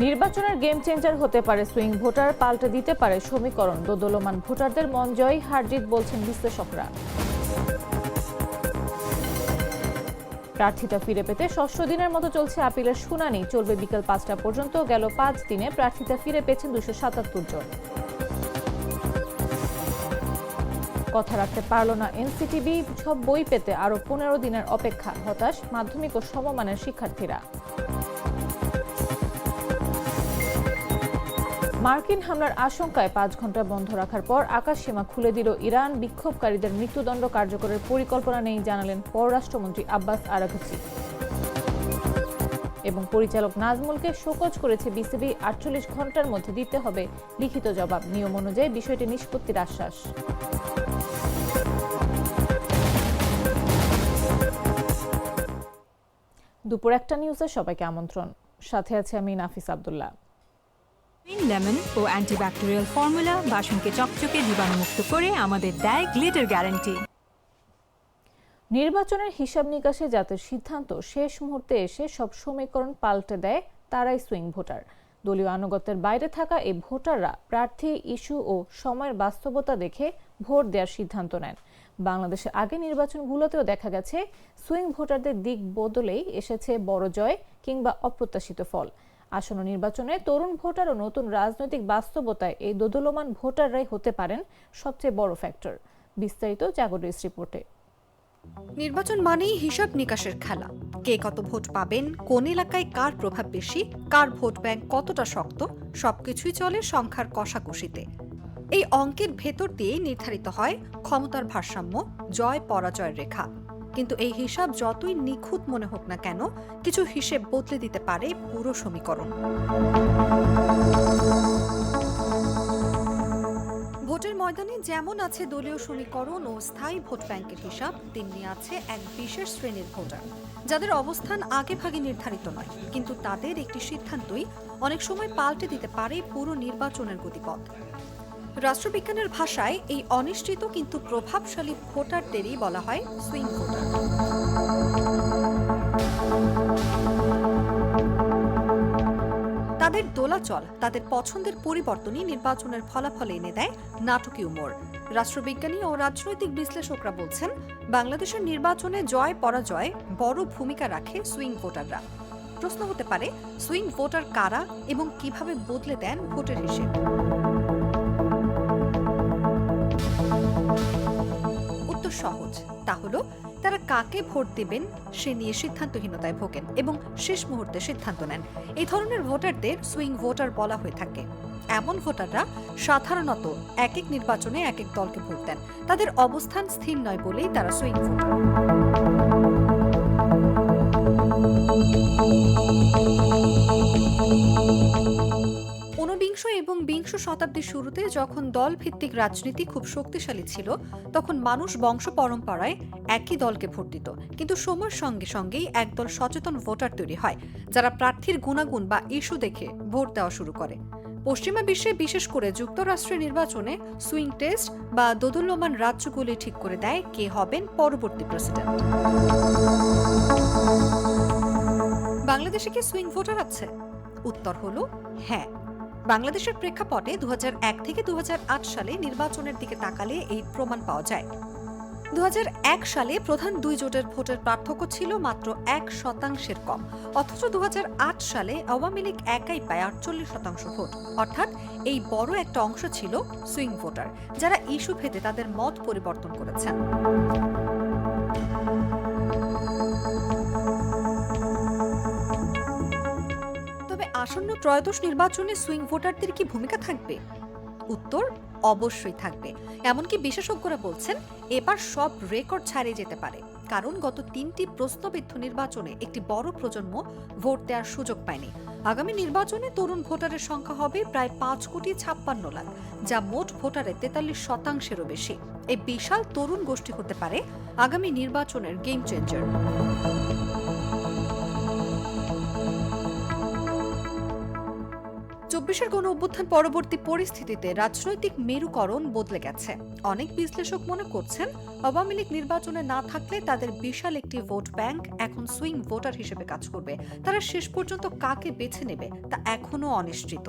নির্বাচনের game changer হতে পারে সুইং ভোটার, পাল্টে দিতে পারে সমীকরণ। দোদুল্যমান ভোটারদের মন জয় হারজিত বলছেন বিশ্লেষকরা। প্রার্থিতা ফিরে পেতে ষষ্ঠ দিনের মতো চলছে আপিলের শুনানি। চলবে বিকেল 5টা পর্যন্ত। গেল 5 দিনে প্রার্থিতা ফিরে পেয়েছেন 277 জন। কথা রাখতে পারল না এনসিটিবি, সব বই পেতে আরো 15 দিনের অপেক্ষা। হতাশ মাধ্যমিক ও সমমানের শিক্ষার্থীরা। মার্কিন হামলার আশঙ্কায় 5 ঘন্টা বন্ধ রাখার পর আকাশসীমা খুলে দিল ইরান। বিক্ষোভকারীদের মৃত্যুদণ্ড কার্যকরের পরিকল্পনা নেই জানালেন পররাষ্ট্রমন্ত্রী আব্বাস আরাঘচি। এবং পরিচালক নাজমুলকে শোকজ করেছে বিসিবি। 48 ঘন্টার মধ্যে দিতে হবে লিখিত জবাব। নিয়ম অনুযায়ী বিষয়টি নিষ্পত্তির আশ্বাস। দুপুর 1টা নিউজে সবাইকে আমন্ত্রণ। সাথে আছে আমি নাফিস আব্দুল্লাহ। লেমন ও অ্যান্টিব্যাকটেরিয়াল ফর্মুলা বাসনকে চকচকে জীবাণুমুক্ত করে আমাদের দেয় গ্লিটার গ্যারান্টি। নির্বাচনের হিসাব নিকাশে যাদের সিদ্ধান্ত শেষ মুহূর্তে এসে সব সমীকরণ পাল্টে দেয় তারাই সুইং ভোটার। দলীয় আনুগত্যের বাইরে থাকা এই ভোটাররা প্রার্থী, ইস্যু ও সময়ের বাস্তবতা দেখে ভোট দেওয়ার সিদ্ধান্ত নেন। বাংলাদেশের আগে নির্বাচনগুলোতেও দেখা গেছে সুইং ভোটারদের দিক বদলেই এসেছে বড় জয় কিংবা অপ্রত্যাশিত ফল। আসন্ন নির্বাচনে তরুণ ভোটার ও নতুন রাজনৈতিক বাস্তবতায় এই দোদুল্যমান ভোটাররাই হতে পারেন সবচেয়ে বড় ফ্যাক্টর। বিস্তারিত জাগরিস রিপোর্টে। নির্বাচন মানেই হিসাব নিকাশের খেলা। কে কত ভোট পাবেন, কোন এলাকায় কার প্রভাব বেশি, কার ভোট ব্যাংক কতটা শক্ত, সবকিছুই চলে সংখ্যার কষাকষিতে। এই অঙ্কের ভেতর দিয়ে নির্ধারিত হয় ক্ষমতার ভারসাম্য, জয় পরাজয়ের রেখা। কিন্তু এই হিসাব যতই নিখুঁত মনে হোক না কেন, কিছু হিসেব বদলে দিতে পারে পুরো সমীকরণ। ভোটের ময়দানে যেমন আছে দলীয় সমীকরণ ও স্থায়ী ভোট ব্যাংকের হিসাব, তেমনি আছে এক বিশেষ শ্রেণীর ভোটার যাদের অবস্থান আগে ভাগে নির্ধারিত নয়, কিন্তু তাদের একটি সিদ্ধান্তই অনেক সময় পাল্টে দিতে পারে পুরো নির্বাচনের গতিপথ। রাষ্ট্রবিজ্ঞানের ভাষায় এই অনিশ্চিত কিন্তু প্রভাবশালী ভোটারদেরই বলা হয় সুইং ভোটার। তাদের দোলাচল, তাদের পছন্দের পরিবর্তনই নির্বাচনের ফলাফলে এনে দেয় নাটকীয় মোড়। রাষ্ট্রবিজ্ঞানী ও রাজনৈতিক বিশ্লেষকরা বলছেন, বাংলাদেশের নির্বাচনে জয় পরাজয় বড় ভূমিকা রাখে সুইং ভোটাররা। প্রশ্ন হতে পারে, সুইং ভোটার কারা এবং কিভাবে বদলে দেন ভোটের হিসেব? উত্তর সহজ, তা হলো তারা কাকে ভোট দেবেন সে নিয়ে সিদ্ধান্তহীনতায় ভোগেন এবং শেষ মুহূর্তে সিদ্ধান্ত নেন। এই ধরনের ভোটারদের সুইং ভোটার বলা হয়ে থাকে। এমন ভোটাররা সাধারণত এক এক নির্বাচনে এক এক দলকে ভোট দেন। তাদের অবস্থান স্থির নয় বলেই তারা সুইং ভোটার। ঊনবিংশ এবং বিংশ শতাব্দীর শুরুতে যখন দল ভিত্তিক রাজনীতি খুব শক্তিশালী ছিল, তখন মানুষ বংশ পরম্পরায় একই দলকে ভোট দিত। কিন্তু সময়ের সঙ্গে সঙ্গেই একদল সচেতন ভোটার তৈরি হয়, যারা প্রার্থীর গুণাগুণ বা ইস্যু দেখে ভোট দেওয়া শুরু করে। পশ্চিমা বিশ্বে, বিশেষ করে যুক্তরাষ্ট্রের নির্বাচনে সুইং টেস্ট বা দোদুল্যমান রাজ্যগুলি ঠিক করে দেয় কে হবেন পরবর্তী প্রেসিডেন্ট। বাংলাদেশে কি সুইং ভোটার আছে? উত্তর হলো হ্যাঁ। বাংলাদেশের প্রেক্ষাপটে 2001 থেকে 2008 সালে নির্বাচনের দিকে তাকালে এই প্রমাণ পাওয়া যায়। 2001 সালে প্রধান দুই জোটের ভোটের পার্থক্য ছিল মাত্র 1% কম, অথচ 2008 সালে আওয়ামী লীগ একাই পায় 48% ভোট। অর্থাৎ এই বড় একটা অংশ ছিল সুইং ভোটার, যারা ইস্যু ভেদে তাদের মত পরিবর্তন করেছেন। আসন্ন ত্রয়োদশ নির্বাচনে সুইং ভোটারদের কি ভূমিকা থাকবে? উত্তর অবশ্যই থাকবে। এমনকি বিশেষজ্ঞরা বলছেন, এবার সব রেকর্ড ছাড়িয়ে যেতে পারে। কারণ গত 3টি প্রশ্নবিদ্ধ নির্বাচনে একটি বড় প্রজন্ম ভোট দেওয়ার সুযোগ পায়নি। আগামী নির্বাচনে তরুণ ভোটারের সংখ্যা হবে প্রায় 5,56 লাখ, যা মোট ভোটারের 43%-এরও বেশি। এই বিশাল তরুণ গোষ্ঠী হতে পারে আগামী নির্বাচনের গেম চেঞ্জার। 24 চব্বিশের গণ অভ্যুত্থান পরবর্তী পরিস্থিতিতে রাজনৈতিক মেরুকরণ বদলে গেছে। অনেক বিশ্লেষক মনে করছেন আওয়ামী লীগ নির্বাচনে না থাকলে তাদের বিশাল একটি ভোট ব্যাংক এখন সুইং ভোটার হিসেবে কাজ করবে। তারা শেষ পর্যন্ত কাকে বেছে নেবে তা এখনো অনিশ্চিত।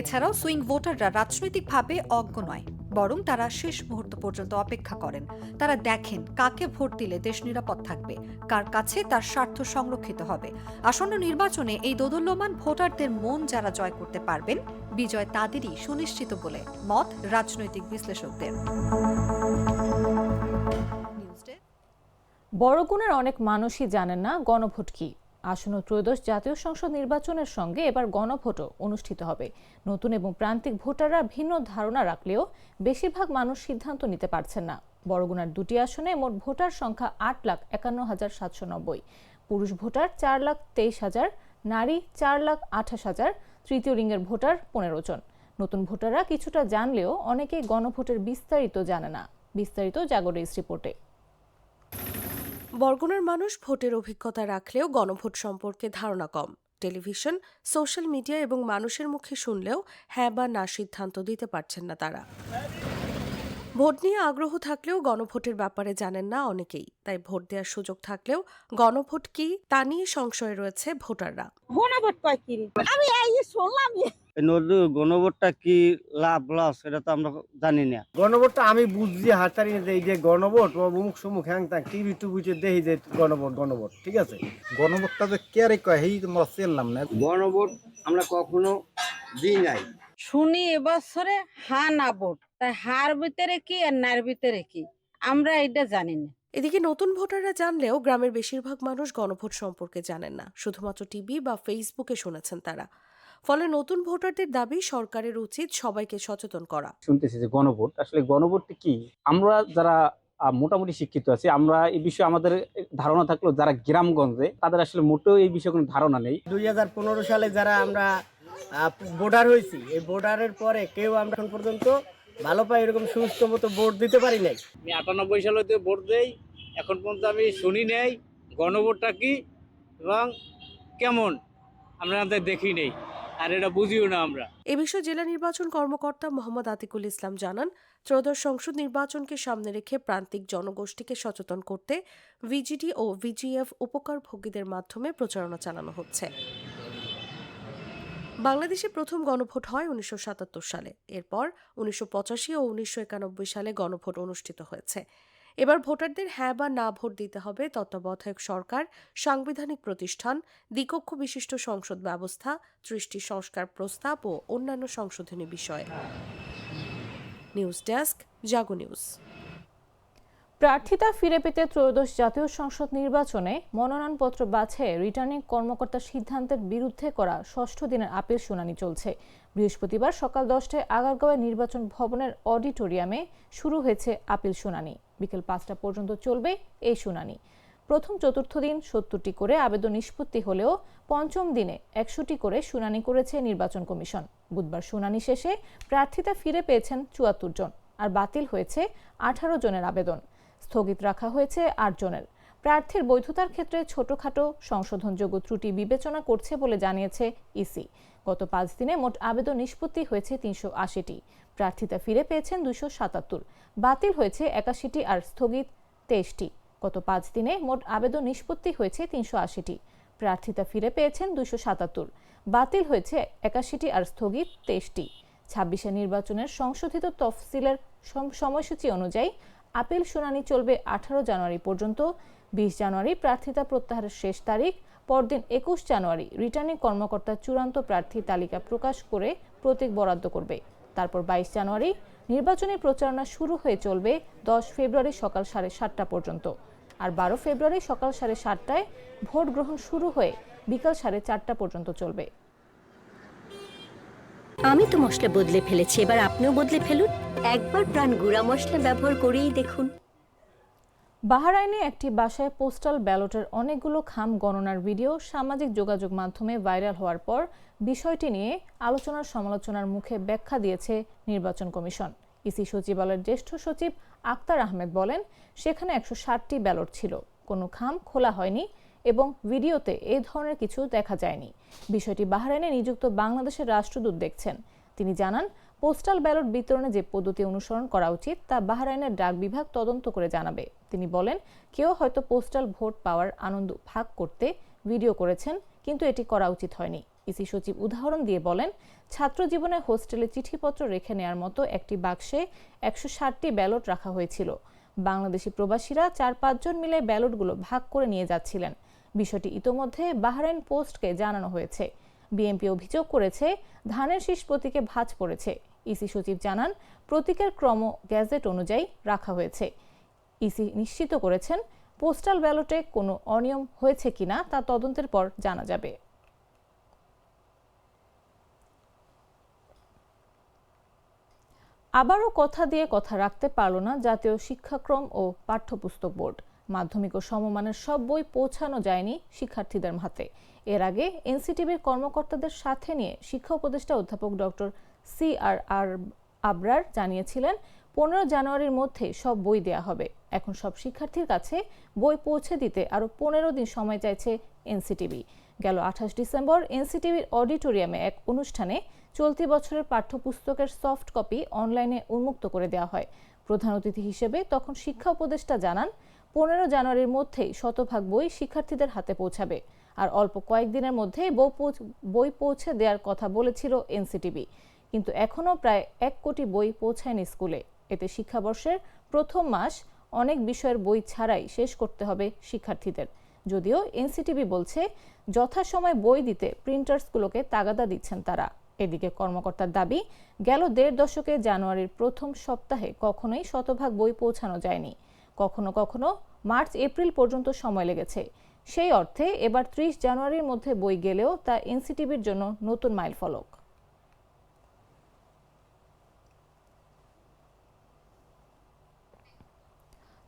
এছাড়াও সুইং ভোটাররা রাজনৈতিকভাবে অজ্ঞ নয়, বরং তারা শেষ মুহূর্ত পর্যন্ত অপেক্ষা করেন। তারা দেখেন কাকে ভোট দিলে দেশ নিরাপদ থাকবে, কার কাছে তার স্বার্থ সংরক্ষিত হবে। আসন্ন নির্বাচনে এই দোদুল্যমান ভোটারদের মন যারা জয় করতে পারবেন, বিজয় তাদেরই সুনিশ্চিত বলে মত রাজনৈতিক বিশ্লেষকদের। বড়গুণের অনেক মানুষই জানেন না গণভোট কি। আসন্ন ত্রয়োদশ জাতীয় সংসদ নির্বাচনের সঙ্গে এবার গণভোটও অনুষ্ঠিত হবে। নতুন এবং প্রান্তিক ভোটাররা ভিন্ন ধারণা রাখলেও বেশিরভাগ মানুষ সিদ্ধান্ত নিতে পারছেন না। বড়গুনার 2টি আসনে মোট ভোটার সংখ্যা 8,51,790, পুরুষ ভোটার 4,23,000, নারী 4,28,000, তৃতীয় রিংয়ের ভোটার 15 জন। নতুন ভোটাররা কিছুটা জানলেও অনেকেই গণভোটের বিস্তারিত জানে না। বিস্তারিত জাগরের রিপোর্টে। বরগুনার মানুষ ভোটের অভিজ্ঞতা রাখলেও গণভোট সম্পর্কে ধারণা কম। টেলিভিশন, সোশ্যাল মিডিয়া এবং মানুষের মুখে শুনলেও হ্যাঁ বা না সিদ্ধান্ত দিতে পারছেন না তারা। ভোট নিয়ে আগ্রহ থাকলেও গণভোটের ব্যাপারে জানেন না অনেকেই। তাই ভোট দেওয়ার সুযোগ থাকলেও গণভোট কি তা নিয়ে সংশয়ে রয়েছে ভোটাররা। গণভোট কয় কি? আমি এই শুনলাম গণভোটটা কি লাভ লস এটা তো আমরা জানি না। গণভোটটা আমি বুঝছি হাতারি যে এই যে গণভোট ও মুখ সুমুখ হ্যাং ত্যাং টিভি টুবিতে দেখি যে গণভোট ঠিক আছে। গণভোটটা যে কে রে কয় এই আমরা চেনলাম না। গণভোট আমরা কখনো দিই নাই। শুনি এবছরে হা না ভোট, তাই হার ভিতরে কি আর নার ভিতরে কি আমরা এটা জানি না। এদিকে নতুন ভোটাররা জানলেও গ্রামের বেশিরভাগ মানুষ গণভোট সম্পর্কে জানেন না। শুধুমাত্র টিভি বা ফেসবুকে শুনেছেন তারা। ফলে নতুন ভোটারদের দাবি সরকারের উচিত সবাইকে সচেতন করা। শুনতেছি যে গণভোট, আসলে গণভোটটা কি? আমরা যারা মোটামুটি শিক্ষিত আছি, আমরা এই বিষয়ে আমাদের ধারণা থাকলেও যারা গ্রামগঞ্জে তাদের আসলে মোটেও এই বিষয়ে কোনো ধারণা নেই। 2015 সালে যারা আমরা ভোটার হয়েছি, এই ভোটারের পরে কেউ আমরা এখন পর্যন্ত ভালো পাই এরকম সুস্থ মতো ভোট দিতে পারি নাই। আমি 98 সালে ভোট দেই, এখন পর্যন্ত আমি শুনি নাই গণভোটটা কি এবং কেমন আমরা দেখি নেই, আর এটা বুঝিও না আমরা। এ বিষয়ে জেলা নির্বাচন কর্মকর্তা মোহাম্মদ আতিকুল ইসলাম জানান, ত্রয়োদশ সংসদ নির্বাচনকে সামনে রেখে প্রান্তিক জনগোষ্ঠীকে সচেতন করতে ভিজিডি ও ভিজিএফ উপকারভোগীদের মাধ্যমে প্রচারণা চালানো হচ্ছে। বাংলাদেশে প্রথম গণভোট হয় 1977 সালে। এরপর 1985 ও 1991 সালে গণভোট অনুষ্ঠিত হয়েছে। এবার ভোটারদের হ্যাঁ বা না ভোট দিতে হবে তত্ত্বাবধায়ক সরকার, সাংবিধানিক প্রতিষ্ঠান, দ্বিকক্ষ বিশিষ্ট সংসদ ব্যবস্থা, 30টি সংস্কার প্রস্তাব ও অন্যান্য সংশোধনী বিষয়ে। নিউজ ডেস্ক, জাগো নিউজ। প্রার্থিতা ফিরে পেতে ত্রয়োদশ জাতীয় সংসদ নির্বাচনে মনোনয়নপত্র বাছাইয়ে রিটার্নিং কর্মকর্তার সিদ্ধান্তের বিরুদ্ধে করা 6ষ্ঠ দিনের আপিল শুনানি চলছে। বৃহস্পতিবার সকাল 10টায় আগারগাঁওয়ে নির্বাচন ভবনের অডিটোরিয়ামে শুরু হয়েছে আপিল শুনানি। বিকেল 5টা পর্যন্ত চলবে এই শুনানি। প্রথম চতুর্থ দিন 70টি করে আবেদন নিষ্পত্তি হলেও পঞ্চম দিনে 100টি করে শুনানি করেছে নির্বাচন কমিশন। বুধবার শুনানি শেষে প্রার্থিতা ফিরে পেয়েছেন 74 জন, আর বাতিল হয়েছে 18 জনের আবেদন। স্থগিত রাখা হয়েছে 8 জনের। প্রার্থীর বৈধতার ক্ষেত্রে ছোটখাটো সংশোধনযোগ্য ত্রুটি বিবেচনা করছে বলে জানিয়েছে ইসি। গত 5 দিনে মোট আবেদন নিষ্পত্তি হয়েছে 380টি। প্রার্থিতা ফিরে পেয়েছেন 277, বাতিল হয়েছে 81টি আর স্থগিত 23টি। গত 5 দিনে মোট আবেদন নিষ্পত্তি হয়েছে 380টি। প্রার্থিতা ফিরে পেয়েছেন 277, বাতিল হয়েছে 81টি আর স্থগিত 23টি। 26 নির্বাচনের সংশোধিত তফসিলের সময়সূচি অনুযায়ী আপিল শুনানি চলবে 18 জানুয়ারি পর্যন্ত। 20 জানুয়ারি প্রার্থিতা প্রত্যাহারের শেষ তারিখ। পরদিন 21 জানুয়ারি রিটার্নিং কর্মকর্তা চূড়ান্ত প্রার্থী তালিকা প্রকাশ করে প্রতীক বরাদ্দ করবে। তারপর 22 জানুয়ারি নির্বাচনী প্রচারণা শুরু হয়ে চলবে 10 ফেব্রুয়ারি সকাল 7:30টা পর্যন্ত। আর 12 ফেব্রুয়ারি সকাল 7:30টায় ভোট গ্রহণ শুরু হয়ে বিকাল 4:30টা পর্যন্ত চলবে। আমি তো মশলা বদলে ফেলেছি, এবার আপনিও বদলে ফেলুন। একবার প্রাণ গুঁড়া মশলা ব্যবহার করেই দেখুন। বাহরাইনে একটি বাসায় পোস্টাল ব্যালটের অনেকগুলো খাম গণনার ভিডিও সামাজিক যোগাযোগ মাধ্যমে ভাইরাল হওয়ার পর বিষয়টি নিয়ে আলোচনার সমালোচনার মুখে ব্যাখ্যা দিয়েছে নির্বাচন কমিশন। ইসি সচিবালয়ের জ্যেষ্ঠ সচিব আক্তার আহমেদ বলেন, সেখানে 160টি ব্যালট ছিল, কোনো খাম খোলা হয়নি। এবং ভিডিওতে এই ধরনের কিছু দেখা যায়নি। বিষয়টি বাহরাইনে নিযুক্ত বাংলাদেশের রাষ্ট্রদূত দেখছেন। তিনি জানান, পোস্টাল ব্যালট বিতরণে যে পদ্ধতি অনুসরণ করা উচিত তা বাহরাইনের ডাক বিভাগ তদন্ত করে জানাবে। তিনি বলেন, কেউ হয়তো পোস্টাল ভোট পাওয়ার আনন্দ ভাগ করতে ভিডিও করেছেন, কিন্তু এটি করা উচিত হয়নি। ইসি সচিব উদাহরণ দিয়ে বলেন, ছাত্র জীবনে হোস্টেলে চিঠিপত্র রেখে নেয়ার মতো একটি বাক্সে 160টি ব্যালট রাখা হয়েছিল। বাংলাদেশি প্রবাসীরা 4-5 জন মিলে ব্যালটগুলো ভাগ করে নিয়ে যাচ্ছিলেন। বিষয়টি ইতোমধ্যে বাহরাইন পোস্টকে জানানো হয়েছে। বিএনপি অভিযোগ করেছে, ধানের শীষ প্রতীকে ভাঁজ পড়েছে। ইসি সচিব জানান, প্রতীকের ক্রম গ্যাজেট অনুযায়ী রাখা হয়েছে। ইসি নিশ্চিত করেছেন, পোস্টাল ব্যালটে কোনো অনিয়ম হয়েছে কিনা তা তদন্তের পর জানা যাবে। আবারও কথা দিয়ে কথা রাখতে পারল না জাতীয় শিক্ষাক্রম ও পাঠ্যপুস্তক বোর্ড। মাধ্যমিক ও সমমানের সব বই পৌঁছানো যায়নি শিক্ষার্থীদের হাতে। এর আগে এনসিটিবির কর্মকর্তাদের সাথে নিয়ে শিক্ষা উপদেষ্টা অধ্যাপক ডক্টর CR আবরার জানিয়েছিলেন, 15 জানুয়ারির মধ্যে সব বই দেয়া হবে। এখন সব শিক্ষার্থীর কাছে বই পৌঁছে দিতে আরও 15 দিন সময় চাইছে এনসিটিবি। গেল 28 ডিসেম্বর এনসিটিবির অডিটোরিয়ামে এক অনুষ্ঠানে চলতি বছরের পাঠ্যপুস্তকের সফট কপি অনলাইনে উন্মুক্ত করে দেওয়া হয়। প্রধান অতিথি হিসেবে তখন শিক্ষা উপদেষ্টা জানান, 15 জানুয়ারির মধ্যেই শতভাগ বই শিক্ষার্থীদের হাতে পৌঁছাবে। আর অল্প কয়েকদিনের মধ্যে বই পৌঁছে দেওয়ার কথা বলেছিল এনসিটিবি, কিন্তু এখনও প্রায় 1 কোটি বই পৌঁছায়নি স্কুলে। এতে শিক্ষাবর্ষের প্রথম মাস অনেক বিষয়ের বই ছাড়াই শেষ করতে হবে শিক্ষার্থীদের। যদিও এনসিটিবি বলছে, যথাসময়ে বই দিতে প্রিন্টার্সগুলোকে তাগাদা দিচ্ছেন তারা। এদিকে কর্মকর্তার দাবি, গেল 1.5 দশকে জানুয়ারির প্রথম সপ্তাহে কখনোই শতভাগ বই পৌঁছানো যায়নি। কখনো কখনো মার্চ-এপ্রিল পর্যন্ত সময় লেগেছে। সেই অর্থে এবার 30 জানুয়ারির মধ্যে বই গেলেও তা এনসিটিবির জন্য নতুন মাইলফলক।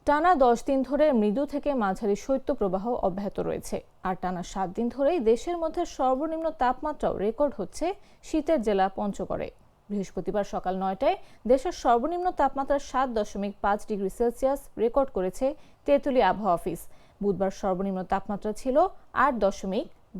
টানা 10 দিন ধরে মৃদু থেকে মাঝারি শৈত্যপ্রবাহ অব্যাহত রয়েছে। আর টানা 7 দিন ধরেই দেশের মধ্যে সর্বনিম্ন তাপমাত্রাও রেকর্ড হচ্ছে শীতের জেলা পঞ্চগড়ে। বৃহস্পতিবার সকাল 9টায় দেশের সর্বনিম্ন তাপমাত্রা 7.5 ডিগ্রি সেলসিয়াস রেকর্ড করেছে তেঁতুলিয়া আবহাওয়া অফিস। বুধবার সর্বনিম্ন তাপমাত্রা ছিল 8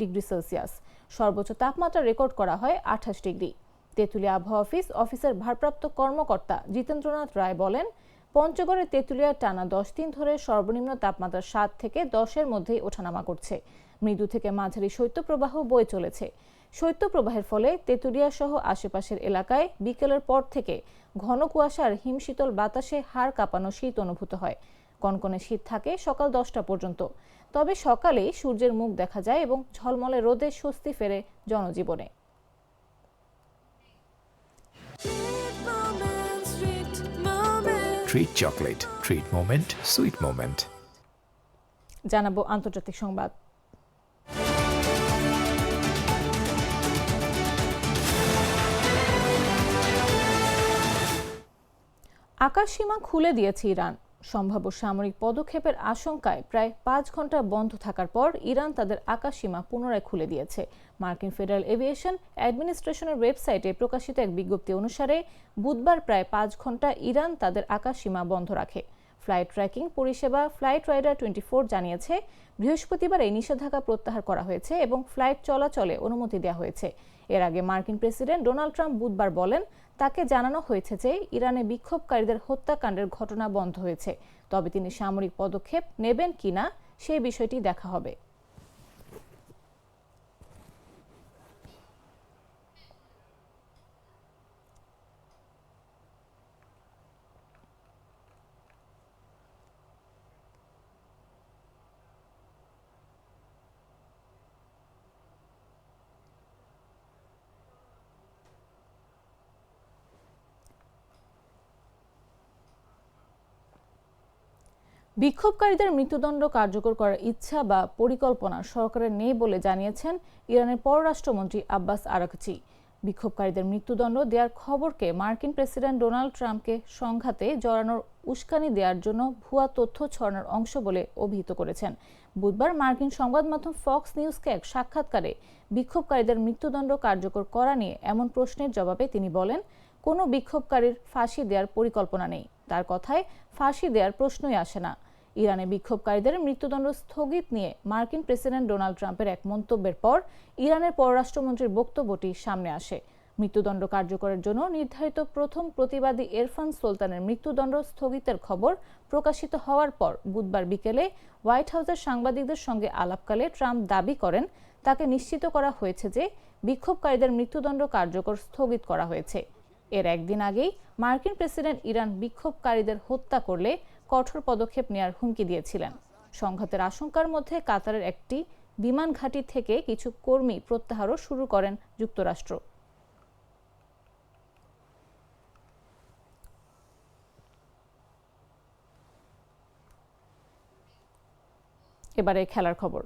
ডিগ্রি সেলসিয়াস। সর্বোচ্চ তাপমাত্রা রেকর্ড করা হয় 28 ডিগ্রি। তেঁতুলিয়া আবহাওয়া অফিসের ভারপ্রাপ্ত কর্মকর্তা জিতেন্দ্রনাথ রায় বলেন, পঞ্চগড়ে তেঁতুলিয়া টানা 10 দিন ধরে সর্বনিম্ন তাপমাত্রা 7 থেকে 10-এর মধ্যেই ওঠানামা করছে। মৃদু থেকে মাঝারি শৈত্যপ্রবাহ বয়ে চলেছে। শৈত্যপ্রবাহের ফলে তেঁতুলিয়া সহ আশেপাশের এলাকায় বিকেলের পর থেকে ঘন কুয়াশা আর হিমশীতল বাতাসে হাড় কাঁপানো শীত অনুভূত হয়। কনকনে শীত থাকে সকাল 10টা পর্যন্ত। তবে সকালে সূর্যের মুখ দেখা যায় এবং ঝলমলে রোদে স্বস্তি ফেরে জনজীবনে। Treat chocolate. Treat moment. Sweet moment. জানাবো আন্তর্জাতিক সংবাদ। আকাশসীমা খুলে দিয়েছে ইরান। সম্ভাব্য সামরিক পদক্ষেপের আশঙ্কায় প্রায় 5 ঘন্টা বন্ধ থাকার পর ইরান তাদের আকাশসীমা পুনরায় খুলে দিয়েছে। মার্কিন ফেডারেল এভিয়েশন অ্যাডমিনিস্ট্রেশনের ওয়েবসাইটে প্রকাশিত এক বিজ্ঞপ্তি অনুসারে বুধবার প্রায় 5 ঘন্টা ইরান তাদের আকাশসীমা বন্ধ রাখে। ফ্লাইট ট্র্যাকিং পরিষেবা ফ্লাইট রাইডার 24 জানিয়েছে, বৃহস্পতিবার এই নিষেধাজ্ঞা প্রত্যাহার করা হয়েছে এবং ফ্লাইট চলাচলে অনুমতি দেওয়া হয়েছে। এর আগে মার্কিন প্রেসিডেন্ট ডোনাল্ড ট্রাম্প বুধবার বলেন, তাকে জানানো হয়েছে যে ইরানে বিক্ষোভকারীদের হত্যাকাণ্ডের ঘটনা বন্ধ হয়েছে, তবে তিনি সামরিক পদক্ষেপ নেবেন কিনা সেই বিষয়টি দেখা হবে। বিক্ষোভকারীদের মৃত্যুদণ্ড কার্যকর করার ইচ্ছা বা পরিকল্পনা সরকারের নেই বলে জানিয়েছেন ইরানের পররাষ্ট্রমন্ত্রী আব্বাস আরাকচি। বিক্ষোভকারীদের মৃত্যুদণ্ড দেওয়ার খবরকে মার্কিন প্রেসিডেন্ট ডোনাল্ড ট্রাম্পকে সংঘাতে জড়ানোর উস্কানি দেওয়ার জন্য ভুয়া তথ্য ছড়ানোর অংশ বলে অভিহিত করেছেন। বুধবার মার্কিন সংবাদ মাধ্যম ফক্স নিউজকে এক সাক্ষাৎকারে বিক্ষোভকারীদের মৃত্যুদণ্ড কার্যকর করা নিয়ে এমন প্রশ্নের জবাবে তিনি বলেন, কোনো বিক্ষোভকারীর ফাঁসি দেওয়ার পরিকল্পনা নেই। তার কথায় ফাঁসি দেওয়ার প্রশ্নই আসে না। ইরানে বিক্ষোভকারীদের মৃত্যুদণ্ড স্থগিত নিয়ে মার্কিন প্রেসিডেন্ট ডোনাল্ড ট্রাম্পের এক মন্তব্যের পর ইরানের পররাষ্ট্রমন্ত্রীর বক্তব্যটি সামনে আসে। মৃত্যুদণ্ড কার্যকরের জন্য নির্ধারিত প্রথম প্রতিবাদী এরফান সুলতানের মৃত্যুদণ্ড স্থগিতের খবর প্রকাশিত হওয়ার পর বুধবার বিকেলে হোয়াইট হাউসের সাংবাদিকদের সঙ্গে আলাপকালে ট্রাম্প দাবি করেন তাকে নিশ্চিত করা হয়েছে যে বিক্ষোভকারীদের মৃত্যুদণ্ড কার্যকর স্থগিত করা হয়েছে। এর একদিন আগেই মার্কিন প্রেসিডেন্ট ইরান বিক্ষোভকারীদের হত্যা করলে কঠোর পদক্ষেপ নেওয়ার হুমকি দিয়েছিলেন। সংঘাতের আশঙ্কার মধ্যে কাতারের একটি বিমান ঘাঁটি থেকে কিছু কর্মী প্রত্যাহারও শুরু করেন যুক্তরাষ্ট্র। এবারে খেলার খবর।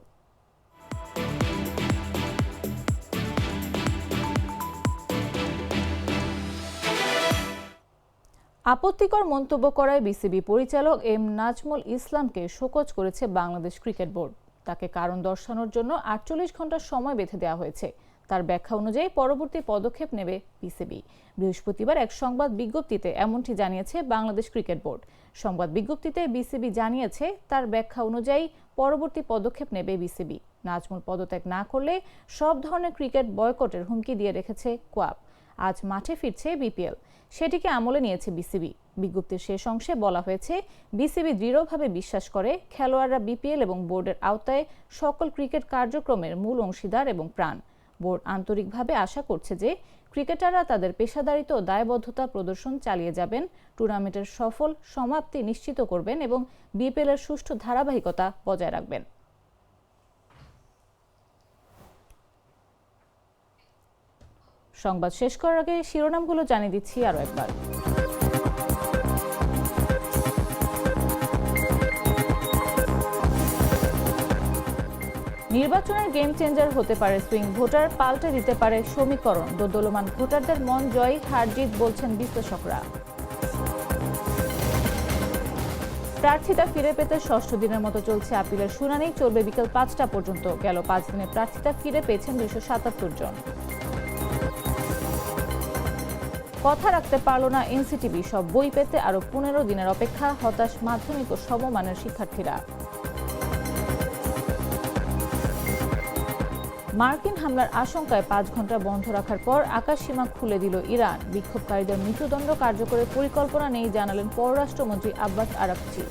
আপত্তিকর মন্তব্য করায় বিসিবি পরিচালক এম নাজমুল ইসলামকে শোকজ করেছে বাংলাদেশ ক্রিকেট বোর্ড। তাকে কারণ দর্শানোর জন্য 48 ঘন্টা সময় বেঁধে দেওয়া হয়েছে। তার ব্যাখ্যা অনুযায়ী পরবর্তী পদক্ষেপ নেবে বিসিবি। বৃহস্পতিবার এক সংবাদ বিজ্ঞপ্তিতে এমনটি জানিয়েছে বাংলাদেশ ক্রিকেট বোর্ড। সংবাদ বিজ্ঞপ্তিতে বিসিবি জানিয়েছে তার ব্যাখ্যা অনুযায়ী পরবর্তী পদক্ষেপ নেবে বিসিবি। নাজমুল পদত্যাগ না করলে সব ধরনের ক্রিকেট বয়কটের হুমকি দিয়ে রেখেছে কোয়াব। আজ মাঠে ফিরছে বিপিএল, সেটিকে আমলে নিয়েছে বিসিবি। বিজ্ঞপ্তির শেষ অংশে বলা হয়েছে বিসিবি দৃঢ়ভাবে বিশ্বাস করে খেলোয়াড়রা বিপিএল এবং বোর্ডের আওতায় সকল ক্রিকেট কার্যক্রমের মূল অংশীদার এবং প্রাণ। বোর্ড আন্তরিকভাবে আশা করছে যে ক্রিকেটাররা তাদের পেশাদারিত্ব ও দায়বদ্ধতা প্রদর্শন চালিয়ে যাবেন, টুর্নামেন্টের সফল সমাপ্তি নিশ্চিত করবেন এবং বিপিএল এর সুষ্ঠু ধারাবাহিকতা বজায় রাখবেন। সংবাদ শেষ করার আগে শিরোনামগুলো জানিয়ে দিচ্ছি আরও একবার। নির্বাচনের গেম চেঞ্জার হতে পারে সুইং ভোটার, পাল্টে দিতে পারে সমীকরণ। দোদুল্যমান ভোটারদের মন জয় হারজিত বলছেন বিশ্লেষকরা। প্রার্থিতা ফিরে পেতে ষষ্ঠ দিনের মতো চলছে আপিলের শুনানি, চলবে বিকেল 5টা পর্যন্ত। গেল 5 দিনে প্রার্থিতা ফিরে পেয়েছেন 277 জন। কথা রাখতে পারল না এনসিটিবি, সব বই পেতে আরো 15 দিনের অপেক্ষা, হতাশ মাধ্যমিক ও সমমানের শিক্ষার্থীরা। মার্কিন হামলার আশঙ্কায় 5 ঘন্টা বন্ধ রাখার পর আকাশসীমা খুলে দিল ইরান। বিক্ষোভকারীদের মৃত্যুদণ্ড কার্যকরের পরিকল্পনা নেই জানালেন পররাষ্ট্রমন্ত্রী আব্বাস আরাকচি।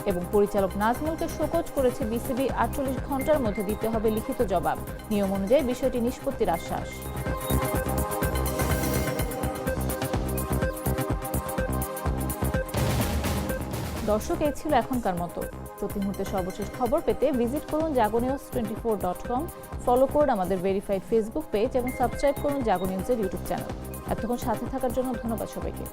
এবং পরিচালক নাজমুলকে শোকজ করেছে বিসিবি, 48 ঘন্টার মধ্যে দিতে হবে লিখিত জবাব। নিয়ম অনুযায়ী বিষয়টি নিষ্পত্তির আশ্বাস। দর্শক, এই ছিল এখনকার মতো। প্রতি মুহূর্তে সর্বশেষ খবর পেতে ভিজিট করুন jagonews24.com, ফলো করুন আমাদের ভেরিফাইড ফেসবুক পেজ এবং সাবস্ক্রাইব করুন জাগো নিউজের ইউটিউব চ্যানেল। এতক্ষণ সাথে থাকার জন্য ধন্যবাদ সবাইকে।